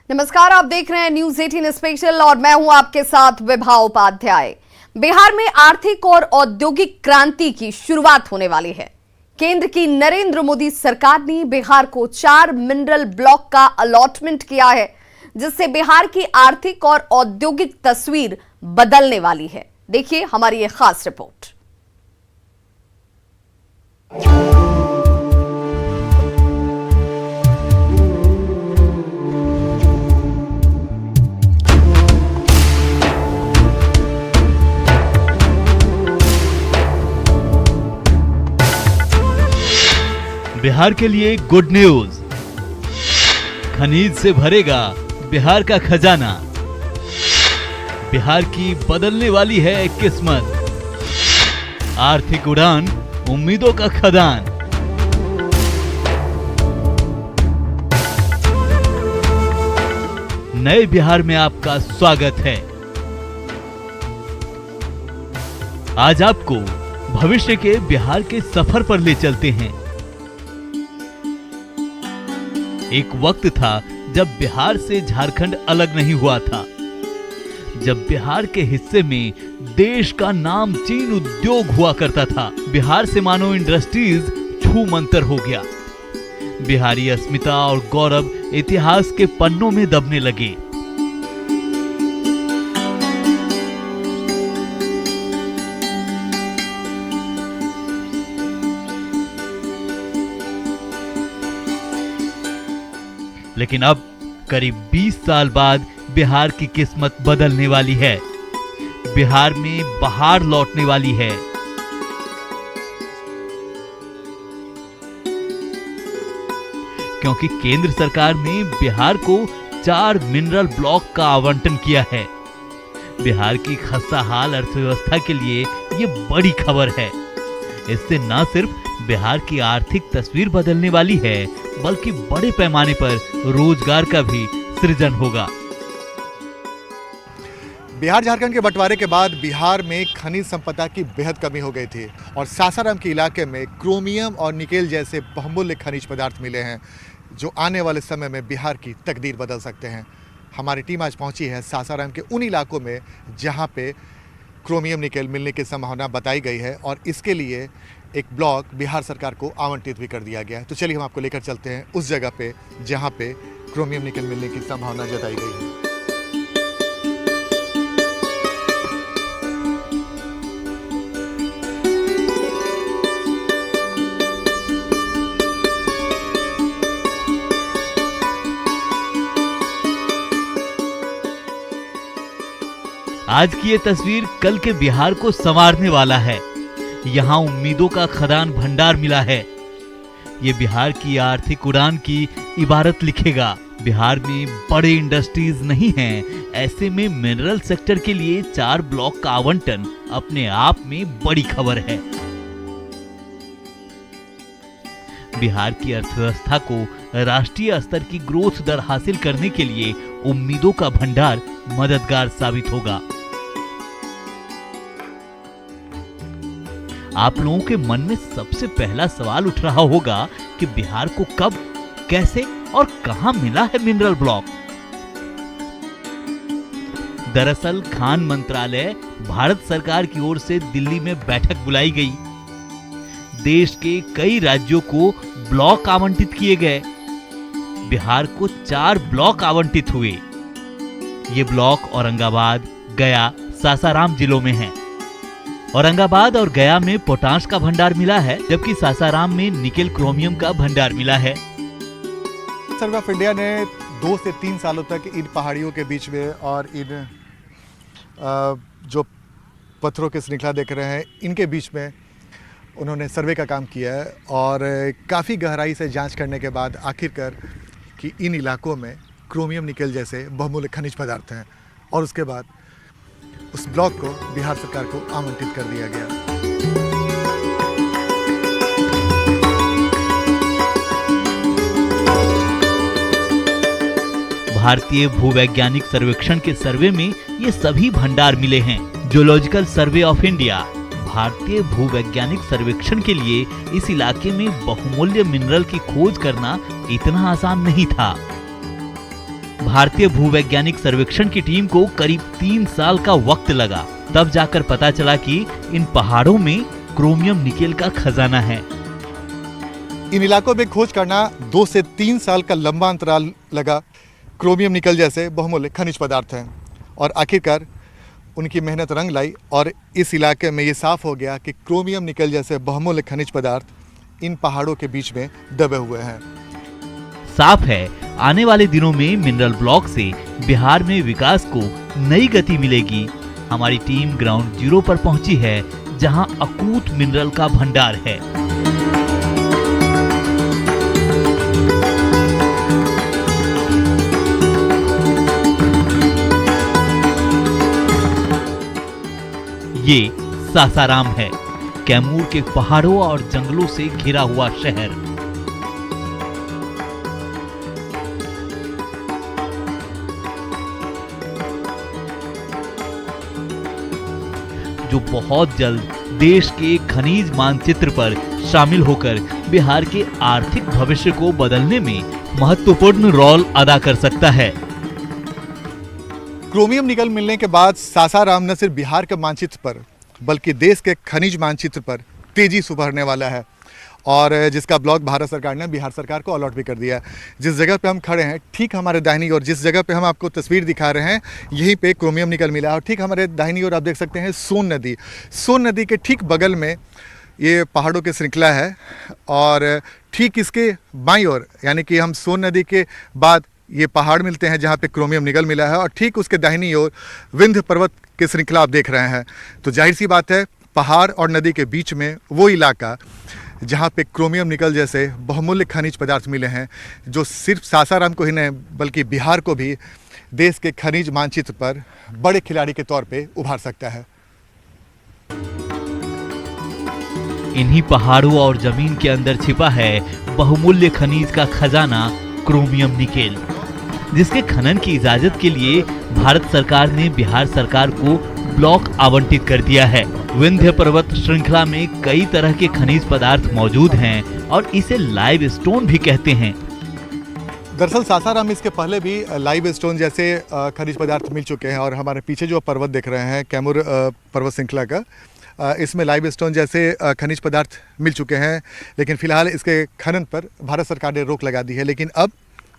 नमस्कार, आप देख रहे हैं न्यूज 18 स्पेशल और मैं हूं आपके साथ विभा उपाध्याय। बिहार में आर्थिक और औद्योगिक क्रांति की शुरुआत होने वाली है। केंद्र की नरेंद्र मोदी सरकार ने बिहार को 4 मिनरल ब्लॉक का अलॉटमेंट किया है, जिससे बिहार की आर्थिक और औद्योगिक तस्वीर बदलने वाली है। देखिए हमारी ये खास रिपोर्ट। बिहार के लिए गुड न्यूज, खनिज से भरेगा बिहार का खजाना। बिहार की बदलने वाली है किस्मत, आर्थिक उड़ान, उम्मीदों का खदान। नए बिहार में आपका स्वागत है। आज आपको भविष्य के बिहार के सफर पर ले चलते हैं। एक वक्त था जब बिहार से झारखंड अलग नहीं हुआ था, जब बिहार के हिस्से में देश का नामचीन उद्योग हुआ करता था। बिहार से मानो इंडस्ट्रीज छू मंतर हो गया। बिहारी अस्मिता और गौरव इतिहास के पन्नों में दबने लगे। लेकिन अब करीब 20 साल बाद बिहार की किस्मत बदलने वाली है। बिहार में बहार लौटने वाली है। क्योंकि केंद्र सरकार ने बिहार को 4 मिनरल ब्लॉक का आवंटन किया है। बिहार की खस्ताहाल अर्थव्यवस्था के लिए ये बड़ी खबर है। इससे न सिर्फ बिहार की आर्थिक तस्वीर बदलने वाली है, बल्कि बड़े पैमाने पर रोजगार का भी सृजन होगा। बिहार झारखंड के बंटवारे के बाद बिहार में खनिज संपदा की बेहद कमी हो गई थी और सासाराम के इलाके में क्रोमियम और निकेल जैसे बहुमूल्य खनिज पदार्थ मिले हैं, जो आने वाले समय में बिहार की तकदीर बदल सकते हैं। हमारी टीम आज पहुंची है सासाराम के उन इलाकों में जहां पे क्रोमियम निकेल मिलने की संभावना बताई गई है और इसके लिए एक ब्लॉक बिहार सरकार को आवंटित भी कर दिया गया है। तो चलिए हम आपको लेकर चलते हैं उस जगह पे जहां पे क्रोमियम निकेल मिलने की संभावना जताई गई है। आज की ये तस्वीर कल के बिहार को संवारने वाला है। यहाँ उम्मीदों का खदान भंडार मिला है। ये बिहार की आर्थिक उड़ान की इबारत लिखेगा। बिहार में बड़े इंडस्ट्रीज नहीं हैं, ऐसे में मिनरल सेक्टर के लिए 4 ब्लॉक का आवंटन अपने आप में बड़ी खबर है। बिहार की अर्थव्यवस्था को राष्ट्रीय स्तर की ग्रोथ दर हासिल करने के लिए उम्मीदों का भंडार मददगार साबित होगा। आप लोगों के मन में सबसे पहला सवाल उठ रहा होगा कि बिहार को कब, कैसे और कहां मिला है मिनरल ब्लॉक। दरअसल खान मंत्रालय भारत सरकार की ओर से दिल्ली में बैठक बुलाई गई। देश के कई राज्यों को ब्लॉक आवंटित किए गए। बिहार को 4 ब्लॉक आवंटित हुए। ये ब्लॉक औरंगाबाद, गया, सासाराम जिलों में हैं। औरंगाबाद और गया में पोटाश का भंडार मिला है, जबकि सासाराम में निकेल क्रोमियम का भंडार मिला है। सर्वे ऑफ इंडिया ने 2 से 3 सालों तक इन पहाड़ियों के बीच में और इन जो पत्थरों की श्रृंखला देख रहे हैं, इनके बीच में उन्होंने सर्वे का काम किया है और काफ़ी गहराई से जांच करने के बाद आखिरकार कि इन इलाकों में क्रोमियम निकेल जैसे बहुमूल्य खनिज पदार्थ हैं और उसके बाद उस ब्लॉक को बिहार सरकार को आवंटित कर दिया गया। भारतीय भूवैज्ञानिक सर्वेक्षण के सर्वे में ये सभी भंडार मिले हैं। जियोलॉजिकल सर्वे ऑफ इंडिया भारतीय भूवैज्ञानिक सर्वेक्षण के लिए इस इलाके में बहुमूल्य मिनरल की खोज करना इतना आसान नहीं था। भारतीय भूवैज्ञानिक सर्वेक्षण की टीम को करीब 3 साल का वक्त लगा। तब जाकर पता चला कि इन पहाड़ों में क्रोमियम निकेल का खजाना है। इन इलाकों में खोज करना 2 से 3 साल का लंबा अंतराल लगा। क्रोमियम निकल जैसे बहुमूल्य खनिज पदार्थ हैं और आखिरकार उनकी मेहनत रंग लाई और इस इलाके में ये साफ हो गया कि क्रोमियम निकल जैसे बहुमूल्य खनिज पदार्थ इन पहाड़ों के बीच में दबे हुए हैं। साफ है, आने वाले दिनों में मिनरल ब्लॉक से बिहार में विकास को नई गति मिलेगी। हमारी टीम ग्राउंड जीरो पर पहुंची है, जहां अकूत मिनरल का भंडार है। ये सासाराम है, कैमूर के पहाड़ों और जंगलों से घिरा हुआ शहर। जो बहुत जल्द देश के खनिज मानचित्र पर शामिल होकर बिहार के आर्थिक भविष्य को बदलने में महत्वपूर्ण रोल अदा कर सकता है। क्रोमियम निकल मिलने के बाद सासाराम न सिर्फ बिहार के मानचित्र पर बल्कि देश के खनिज मानचित्र पर तेजी से उभरने वाला है और जिसका ब्लॉक भारत सरकार ने बिहार सरकार को अलॉट भी कर दिया है। जिस जगह पे हम खड़े हैं ठीक हमारे दाहिनी ओर, जिस जगह पे हम आपको तस्वीर दिखा रहे हैं, यहीं पे क्रोमियम निकल मिला है और ठीक हमारे दाहिनी ओर आप देख सकते हैं सोन नदी। सोन नदी के ठीक बगल में ये पहाड़ों की श्रृंखला है और ठीक इसके बाईं ओर यानी कि हम सोन नदी के बाद ये पहाड़ मिलते हैं जहाँ पे क्रोमियम निकल मिला है और ठीक उसके दाहिनी ओर विंध्य पर्वत की श्रृंखला आप देख रहे हैं। तो जाहिर सी बात है, पहाड़ और नदी के बीच में वो इलाका जहाँ पे क्रोमियम निकल जैसे बहुमूल्य खनिज पदार्थ मिले हैं, जो सिर्फ सासाराम को ही नहीं बल्कि बिहार को भी देश के खनिज मानचित्र पर बड़े खिलाड़ी के तौर पे उभार सकता है। इन्हीं पहाड़ों और जमीन के अंदर छिपा है बहुमूल्य खनिज का खजाना क्रोमियम निकेल, जिसके खनन की इजाजत के लिए भारत सरकार ने बिहार सरकार को ब्लॉक आवंटित कर दिया है। विंध्य पर्वत श्रृंखला में कई तरह के खनिज पदार्थ मौजूद हैं और इसे लाइव स्टोन भी कहते हैं। दरअसल सासाराम इसके पहले भी लाइव स्टोन जैसे खनिज पदार्थ मिल चुके हैं और हमारे पीछे जो पर्वत देख रहे हैं कैमूर पर्वत श्रृंखला का, इसमें लाइव स्टोन जैसे खनिज पदार्थ मिल चुके हैं, लेकिन फिलहाल इसके खनन पर भारत सरकार ने रोक लगा दी है। लेकिन अब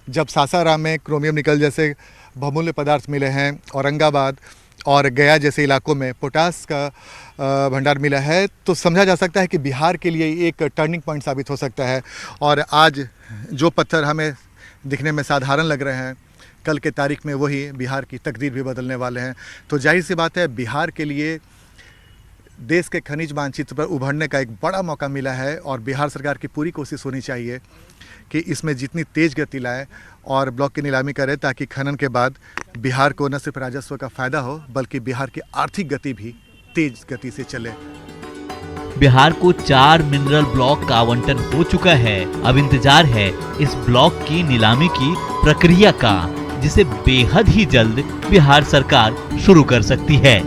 जब सासाराम में क्रोमियम निकल जैसे बहुमूल्य पदार्थ मिले हैं, औरंगाबाद और गया जैसे इलाकों में पोटास का भंडार मिला है, तो समझा जा सकता है कि बिहार के लिए एक टर्निंग पॉइंट साबित हो सकता है। और आज जो पत्थर हमें दिखने में साधारण लग रहे हैं, कल के तारीख में वही बिहार की तकदीर भी बदलने वाले हैं। तो जाहिर सी बात है, बिहार के लिए देश के खनिज मानचित्र पर उभरने का एक बड़ा मौका मिला है और बिहार सरकार की पूरी कोशिश होनी चाहिए कि इसमें जितनी तेज़ गति लाए और ब्लॉक की नीलामी करे, ताकि खनन के बाद बिहार को न सिर्फ राजस्व का फायदा हो बल्कि बिहार की आर्थिक गति भी तेज गति से चले। बिहार को 4 मिनरल ब्लॉक का आवंटन हो चुका है। अब इंतजार है इस ब्लॉक की नीलामी की प्रक्रिया का, जिसे बेहद ही जल्द बिहार सरकार शुरू कर सकती है।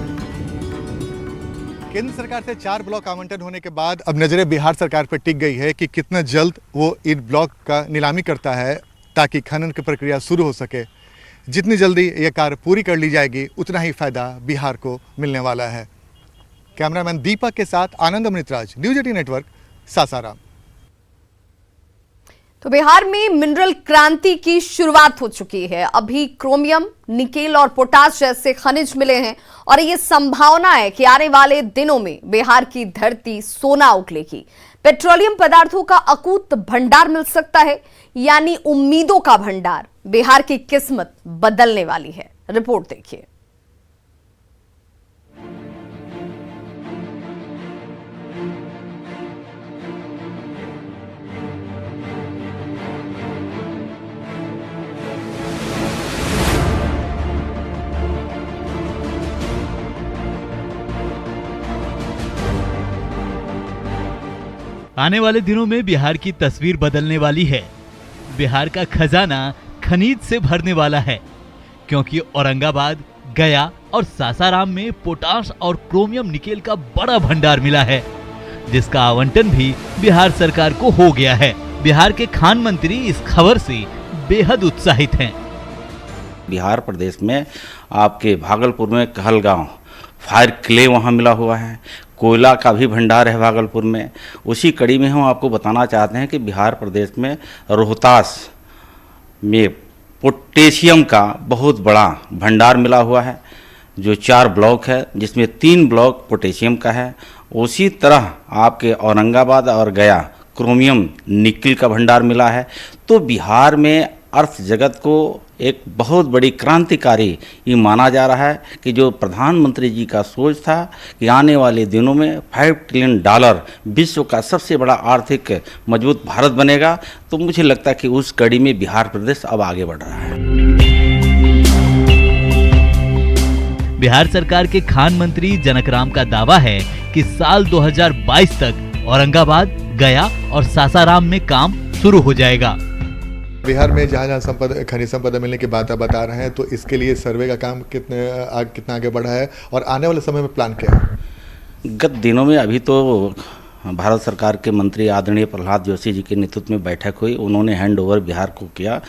केंद्र सरकार से 4 ब्लॉक आवंटन होने के बाद अब नजरें बिहार सरकार पर टिक गई है कि कितना जल्द वो इन ब्लॉक का नीलामी करता है ताकि खनन की प्रक्रिया शुरू हो सके। जितनी जल्दी ये कार्य पूरी कर ली जाएगी उतना ही फायदा बिहार को मिलने वाला है। कैमरामैन दीपक के साथ आनंद अमृतराज, न्यूज 18 नेटवर्क, सासाराम। तो बिहार में मिनरल क्रांति की शुरुआत हो चुकी है। अभी क्रोमियम, निकेल और पोटाश जैसे खनिज मिले हैं और ये संभावना है कि आने वाले दिनों में बिहार की धरती सोना उगलेगी। पेट्रोलियम पदार्थों का अकूत भंडार मिल सकता है, यानी उम्मीदों का भंडार। बिहार की किस्मत बदलने वाली है। रिपोर्ट देखिए। आने वाले दिनों में बिहार की तस्वीर बदलने वाली है। बिहार का खजाना खनिज से भरने वाला है, क्योंकि औरंगाबाद, गया और सासाराम में पोटाश और क्रोमियम निकेल का बड़ा भंडार मिला है, जिसका आवंटन भी बिहार सरकार को हो गया है। बिहार के खान मंत्री इस खबर से बेहद उत्साहित हैं। बिहार प्रदेश में आपके भागलपुर में कहलगांव फायर क्ले वहाँ मिला हुआ है, कोयला का भी भंडार है भागलपुर में। उसी कड़ी में हम आपको बताना चाहते हैं कि बिहार प्रदेश में रोहतास में पोटेशियम का बहुत बड़ा भंडार मिला हुआ है, जो 4 ब्लॉक है, जिसमें 3 ब्लॉक पोटेशियम का है। उसी तरह आपके औरंगाबाद और गया क्रोमियम निकिल का भंडार मिला है। तो बिहार में अर्थ जगत को एक बहुत बड़ी क्रांतिकारी ये माना जा रहा है कि जो प्रधानमंत्री जी का सोच था कि आने वाले दिनों में $5 ट्रिलियन विश्व का सबसे बड़ा आर्थिक मजबूत भारत बनेगा, तो मुझे लगता है कि उस कड़ी में बिहार प्रदेश अब आगे बढ़ रहा है। बिहार सरकार के खान मंत्री जनक राम का दावा है कि साल 2022 तक औरंगाबाद, गया और सासाराम में काम शुरू हो जाएगा। बिहार में जहाँ खनिज संपदा मिलने की बात आप बता रहे हैं, तो इसके लिए सर्वे का काम कितना आगे बढ़ा है और आने वाले समय में प्लान क्या है? गत दिनों में अभी तो भारत सरकार के मंत्री आदरणीय प्रहलाद जोशी जी के नेतृत्व में बैठक हुई, उन्होंने हैंड ओवर बिहार को किया।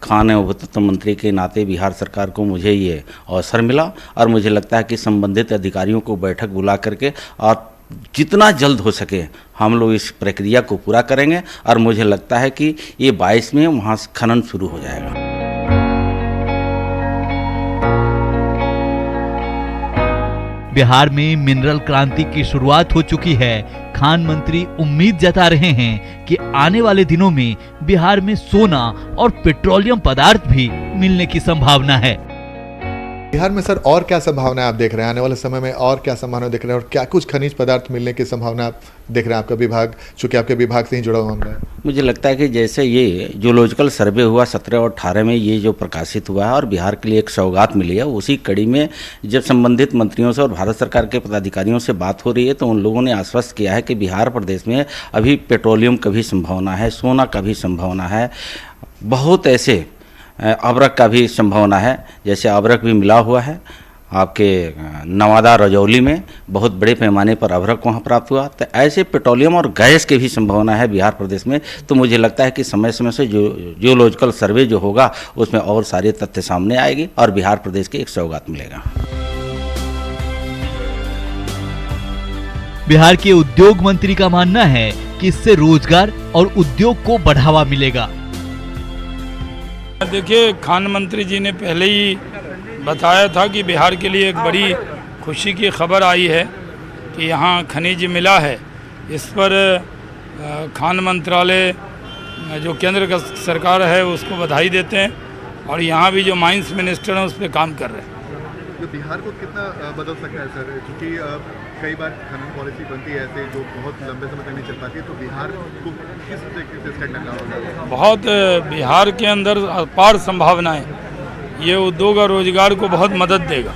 खान एवं भूतत्व मंत्री के नाते बिहार सरकार को मुझे ये अवसर मिला और मुझे लगता है कि संबंधित अधिकारियों को बैठक बुला करके और जितना जल्द हो सके हम लोग इस प्रक्रिया को पूरा करेंगे और मुझे लगता है कि ये 22 में वहाँ खनन शुरू हो जाएगा। बिहार में मिनरल क्रांति की शुरुआत हो चुकी है। खान मंत्री उम्मीद जता रहे हैं कि आने वाले दिनों में बिहार में सोना और पेट्रोलियम पदार्थ भी मिलने की संभावना है। बिहार में सर और क्या संभावना आप देख रहे हैं आने वाले समय में, और क्या संभावना देख रहे हैं और क्या कुछ खनिज पदार्थ मिलने की संभावना आप देख रहे हैं? आपका विभाग, चूंकि आपके विभाग से ही जुड़ा हुआ मामला है। मुझे लगता है कि जैसे ये जियोलॉजिकल सर्वे हुआ 17 और 18 में, ये जो प्रकाशित हुआ है और बिहार के लिए एक सौगात मिली है, उसी कड़ी में जब संबंधित मंत्रियों से और भारत सरकार के पदाधिकारियों से बात हो रही है तो उन लोगों ने आश्वस्त किया है कि बिहार प्रदेश में अभी पेट्रोलियम का भी संभावना है, सोना का भी संभावना है, बहुत ऐसे अबरक का भी संभावना है। जैसे अबरक भी मिला हुआ है आपके नवादा रजौली में, बहुत बड़े पैमाने पर अबरक वहाँ प्राप्त हुआ। तो ऐसे पेट्रोलियम और गैस की भी संभावना है बिहार प्रदेश में। तो मुझे लगता है कि समय समय से जो जियोलॉजिकल सर्वे जो होगा उसमें और सारे तथ्य सामने आएगी और बिहार प्रदेश की एक सौगात मिलेगा। बिहार के उद्योग मंत्री का मानना है कि इससे रोजगार और उद्योग को बढ़ावा मिलेगा। देखिए, खान मंत्री जी ने पहले ही बताया था कि बिहार के लिए एक बड़ी खुशी की खबर आई है कि यहाँ खनिज मिला है। इस पर खान मंत्रालय जो केंद्र का सरकार है उसको बधाई देते हैं और यहाँ भी जो माइंस मिनिस्टर हैं उस पर काम कर रहे हैं। तो बिहार को कितना बदल सकता है सर, क्योंकि कई बार खनन पॉलिसी बनती है ऐसे जो बहुत लंबे समय तक नहीं चल पाती है, तो बिहार को किस तरीके से सेट करना होगा? बहुत बिहार के अंदर अपार संभावनाएं, ये उद्योग और रोजगार को बहुत मदद देगा।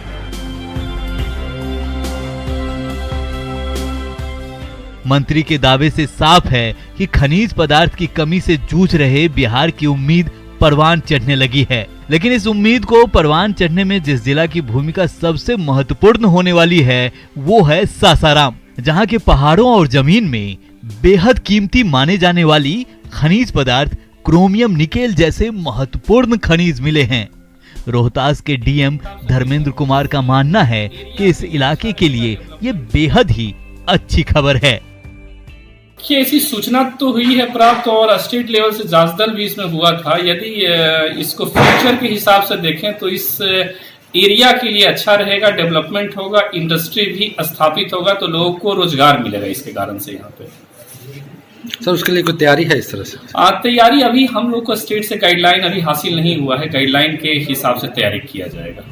मंत्री के दावे से साफ है कि खनिज पदार्थ की कमी से जूझ रहे बिहार की उम्मीद परवान चढ़ने लगी है। लेकिन इस उम्मीद को परवान चढ़ने में जिस जिला की भूमिका सबसे महत्वपूर्ण होने वाली है वो है सासाराम, जहां के पहाड़ों और जमीन में बेहद कीमती माने जाने वाली खनिज पदार्थ क्रोमियम निकेल जैसे महत्वपूर्ण खनिज मिले हैं। रोहतास के डीएम धर्मेंद्र कुमार का मानना है कि इस इलाके के लिए ये बेहद ही अच्छी खबर है कि ऐसी सूचना तो हुई है प्राप्त और स्टेट लेवल से जांच दल भी इसमें हुआ था। यदि इसको फ्यूचर के हिसाब से देखें तो इस एरिया के लिए अच्छा रहेगा, डेवलपमेंट होगा, इंडस्ट्री भी स्थापित होगा, तो लोगों को रोजगार मिलेगा इसके कारण से। यहाँ पे सर उसके लिए कोई तैयारी है इस तरह से? तैयारी अभी हम लोग को स्टेट से गाइडलाइन अभी हासिल नहीं हुआ है, गाइडलाइन के हिसाब से तैयारी किया जाएगा।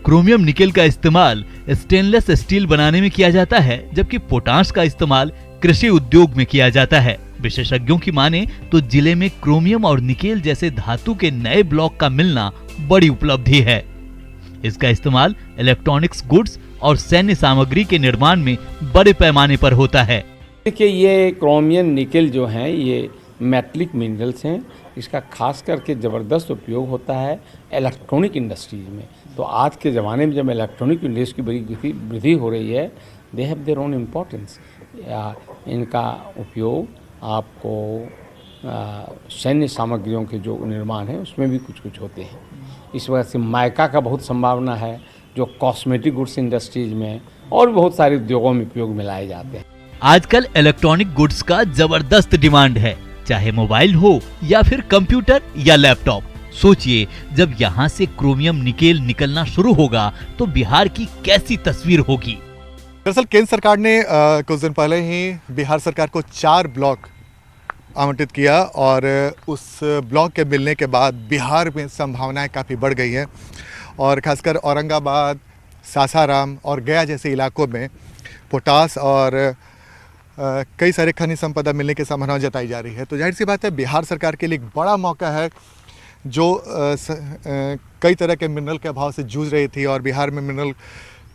क्रोमियम निकेल का इस्तेमाल स्टेनलेस स्टील बनाने में किया जाता है, जबकि पोटाश का इस्तेमाल कृषि उद्योग में किया जाता है। विशेषज्ञों की माने तो जिले में क्रोमियम और निकेल जैसे धातु के नए ब्लॉक का मिलना बड़ी उपलब्धि है। इसका इस्तेमाल इलेक्ट्रॉनिक्स गुड्स और सैन्य सामग्री के निर्माण में बड़े पैमाने पर होता है। देखिए, ये क्रोमियम निकेल जो है ये मेटलिक मिनरल्स हैं। इसका खास करके ज़बरदस्त उपयोग होता है इलेक्ट्रॉनिक इंडस्ट्रीज में। तो आज के ज़माने में जब इलेक्ट्रॉनिक इंडस्ट्री की बड़ी वृद्धि हो रही है, they have their own importance. इनका उपयोग आपको सैन्य सामग्रियों के जो निर्माण है उसमें भी कुछ कुछ होते हैं। इस वजह से माइका का बहुत संभावना है, जो कॉस्मेटिक गुड्स इंडस्ट्रीज में और बहुत सारे उद्योगों में उपयोग में लाए जाते हैं। आजकल इलेक्ट्रॉनिक गुड्स का जबरदस्त डिमांड है, चाहे मोबाइल हो या फिर कंप्यूटर या लैपटॉप। सोचिए, जब यहाँ से क्रोमियम निकेल निकलना शुरू होगा तो बिहार की कैसी तस्वीर होगी। दरअसल केंद्र सरकार ने कुछ दिन पहले ही बिहार सरकार को 4 ब्लॉक आवंटित किया और उस ब्लॉक के मिलने के बाद बिहार में संभावनाएं काफ़ी बढ़ गई हैं और खासकर औरंगाबाद, सासाराम और गया जैसे इलाकों में पोटास और कई सारे खनिज संपदा मिलने की संभावना जताई जा रही है। तो जाहिर सी बात है बिहार सरकार के लिए एक बड़ा मौका है, जो कई तरह के मिनरल के अभाव से जूझ रही थी और बिहार में मिनरल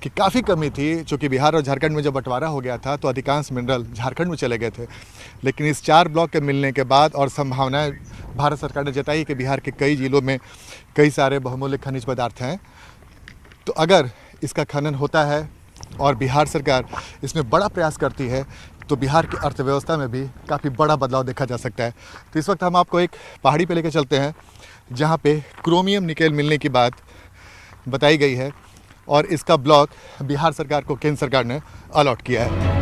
की काफ़ी कमी थी। चूँकि बिहार और झारखंड में जब बंटवारा हो गया था तो अधिकांश मिनरल झारखंड में चले गए थे, लेकिन इस 4 ब्लॉक के मिलने के बाद और संभावनाएं भारत सरकार ने जताई कि बिहार के कई जिलों में कई सारे बहुमूल्य खनिज पदार्थ हैं। तो अगर इसका खनन होता है और बिहार सरकार इसमें बड़ा प्रयास करती है तो बिहार की अर्थव्यवस्था में भी काफ़ी बड़ा बदलाव देखा जा सकता है। तो इस वक्त हम आपको एक पहाड़ी पे लेकर चलते हैं जहाँ पे क्रोमियम निकेल मिलने की बात बताई गई है और इसका ब्लॉक बिहार सरकार को केंद्र सरकार ने अलॉट किया है।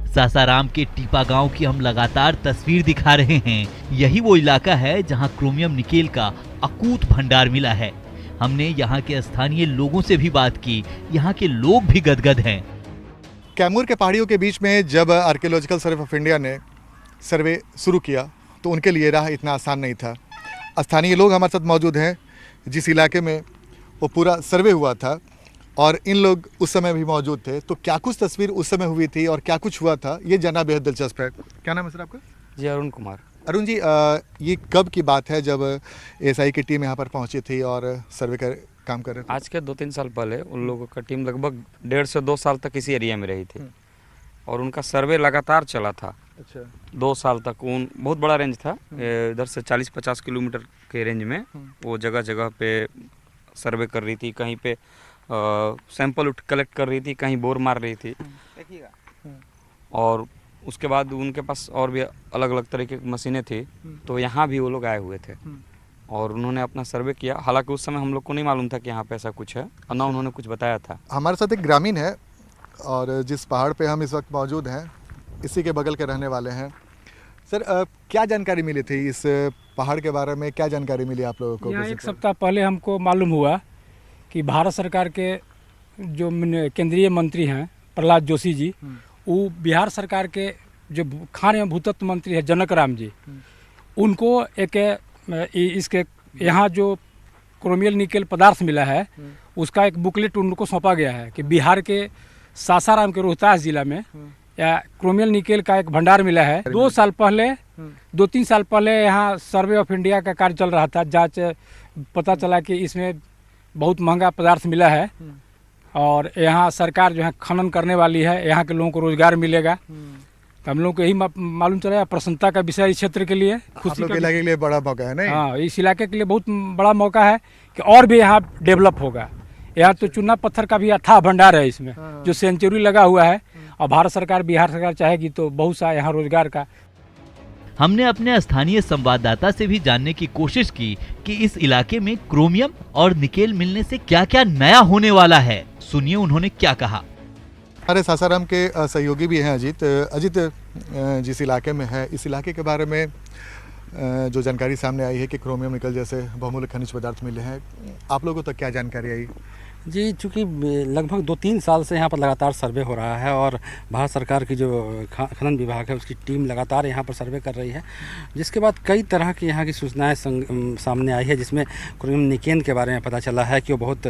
सासाराम के टीपा गांव की हम लगातार तस्वीर दिखा रहे हैं। यही वो इलाका है जहां क्रोमियम निकेल का अकूत भंडार मिला है। हमने यहाँ के स्थानीय लोगों से भी बात की। यहाँ के लोग भी गदगद हैं। कैमूर के पहाड़ियों के बीच में जब आर्कियोलॉजिकल सर्वे ऑफ इंडिया ने सर्वे शुरू किया तो उनके लिए राह इतना आसान नहीं था। स्थानीय लोग हमारे साथ मौजूद हैं जिस इलाके में वो पूरा सर्वे हुआ था और इन लोग उस समय भी मौजूद थे। तो क्या कुछ तस्वीर उस समय हुई थी और क्या कुछ हुआ था, ये जानना बेहद दिलचस्प है। क्या नाम है सर आपका? जी अरुण कुमार। अरुण जी, ये कब की बात है जब एएसआई की टीम यहाँ पर पहुँची थी और सर्वे का काम कर रहे थे? आज के 2-3 साल पहले उन लोगों का टीम लगभग 1.5 से 2 साल तक इसी एरिया में रही थी और उनका सर्वे लगातार चला था। अच्छा। 2 साल तक उन बहुत बड़ा रेंज था, इधर से 40-50 किलोमीटर के रेंज में वो जगह जगह पे सर्वे कर रही थी। कहीं पे सैंपल कलेक्ट कर रही थी, कहीं बोर मार रही थी। और उसके बाद उनके पास और भी अलग अलग तरीके की मशीनें थी। तो यहाँ भी वो लोग आए हुए थे और उन्होंने अपना सर्वे किया। हालांकि उस समय हम लोग को नहीं मालूम था कि यहाँ पे ऐसा कुछ है और ना उन्होंने कुछ बताया था। हमारे साथ एक ग्रामीण है और जिस पहाड़ पे हम इस वक्त मौजूद हैं इसी के बगल के रहने वाले हैं। सर, क्या जानकारी मिली थी इस पहाड़ के बारे में? क्या जानकारी मिली आप लोगों को? यहाँ 1 सप्ताह पहले हमको मालूम हुआ कि भारत सरकार के जो केंद्रीय मंत्री हैं प्रहलाद जोशी जी, वो बिहार सरकार के जो खान एवं भूतत्व मंत्री है जनक राम जी, उनको एक इसके यहाँ जो क्रोमियल निकेल पदार्थ मिला है उसका एक बुकलेट उनको सौंपा गया है कि बिहार के सासाराम के रोहतास जिला में या क्रोमियल निकेल का एक भंडार मिला है। 2 साल पहले 2-3 साल पहले यहाँ सर्वे ऑफ इंडिया का कार्य चल रहा था। जांच पता चला कि इसमें बहुत महंगा पदार्थ मिला है और यहाँ सरकार जो है खनन करने वाली है, यहाँ के लोगों को रोजगार मिलेगा। तो हम लोग को यही मालूम चला, प्रसन्नता का विषय इस क्षेत्र के लिए, खुशी के इलाके के लिए बड़ा मौका है। नहीं, हाँ, इस इलाके के लिए बहुत बड़ा मौका है कि और भी यहाँ डेवलप होगा। यहाँ तो चूना पत्थर का भी अथाह भंडार है इसमें, जो सेंचुरी लगा हुआ है और भारत सरकार बिहार सरकार चाहेगी तो बहुत सा यहाँ रोजगार का। हमने अपने स्थानीय संवाददाता से भी जानने की कोशिश की कि इस इलाके में क्रोमियम और निकेल मिलने से क्या क्या नया होने वाला है। सुनिए उन्होंने क्या कहा। हमारे सासाराम के सहयोगी भी हैं अजीत। अजीत, जिस इलाके में है इस इलाके के बारे में जो जानकारी सामने आई है कि क्रोमियम निकेल जैसे बहुमूल्य खनिज पदार्थ मिले हैं, आप लोगों को तक क्या जानकारी आई? जी, चूँकि लगभग 2-3 साल से यहाँ पर लगातार सर्वे हो रहा है और भारत सरकार की जो खनन विभाग है उसकी टीम लगातार यहाँ पर सर्वे कर रही है, जिसके बाद कई तरह की यहाँ की सूचनाएं सामने आई है, जिसमें क्रोमियम निकेल के बारे में पता चला है कि वो बहुत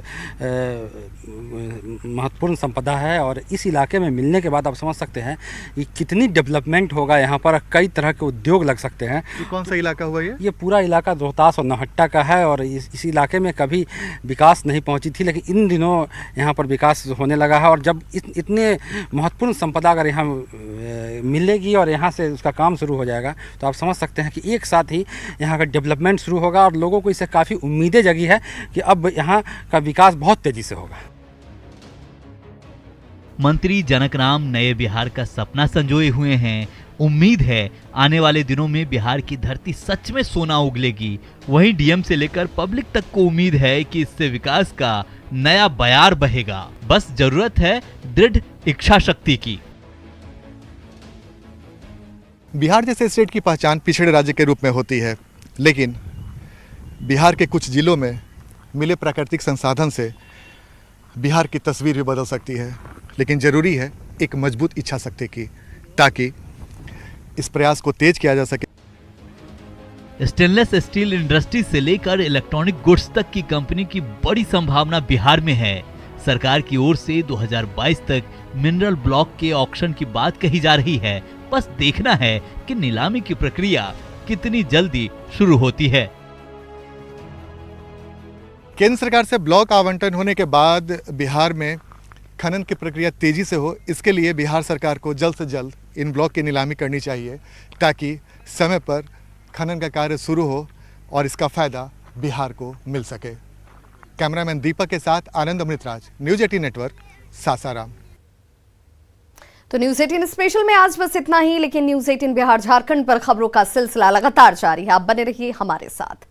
महत्वपूर्ण संपदा है और इस इलाके में मिलने के बाद आप समझ सकते हैं कि कितनी डेवलपमेंट होगा। यहाँ पर कई तरह के उद्योग लग सकते हैं। ये कौन सा इलाका हुआ? ये पूरा इलाका रोहतास और नौहट्टा का है और इस इलाके में कभी विकास नहीं पहुँची थी, लेकिन इन दिनों यहाँ पर विकास होने लगा है। और जब इतने महत्वपूर्ण संपदा अगर यहाँ मिलेगी और यहाँ से उसका काम शुरू हो जाएगा तो आप समझ सकते हैं कि एक साथ ही यहाँ का डेवलपमेंट शुरू होगा और लोगों को इससे काफ़ी उम्मीदें जगी है कि अब यहाँ का विकास बहुत तेज़ी से होगा। मंत्री जनकराम नए बिहार का सपना संजोए हुए हैं। उम्मीद है आने वाले दिनों में बिहार की धरती सच में सोना उगलेगी। वहीं डीएम से लेकर पब्लिक तक को उम्मीद है कि इससे विकास का नया बयार बहेगा। बस जरूरत है दृढ़ इच्छा शक्ति की। बिहार जैसे स्टेट की पहचान पिछड़े राज्य के रूप में होती है, लेकिन बिहार के कुछ जिलों में मिले प्राकृतिक संसाधन से बिहार की तस्वीर भी बदल सकती है। लेकिन ज़रूरी है एक मजबूत इच्छा शक्ति की, ताकि इस प्रयास को तेज किया जा सके। स्टेनलेस स्टील इंडस्ट्री से लेकर इलेक्ट्रॉनिक गुड्स तक की कंपनी की बड़ी संभावना बिहार में है। सरकार की ओर से 2022 तक मिनरल ब्लॉक के ऑक्शन की बात कही जा रही है। बस देखना है कि नीलामी की प्रक्रिया कितनी जल्दी शुरू होती है। केंद्र सरकार से ब्लॉक आवंटन होने के बाद बिहार में खनन की प्रक्रिया तेजी से हो, इसके लिए बिहार सरकार को जल्द से जल्द इन ब्लॉक की नीलामी करनी चाहिए, ताकि समय पर खनन का कार्य शुरू हो और इसका फ़ायदा बिहार को मिल सके। कैमरामैन दीपक के साथ आनंद अमृतराज, न्यूज़ 18 नेटवर्क, सासाराम। तो न्यूज़ 18 स्पेशल में आज बस इतना ही, लेकिन न्यूज़ 18 बिहार झारखंड पर खबरों का सिलसिला लगातार जारी है। आप बने रहिए हमारे साथ।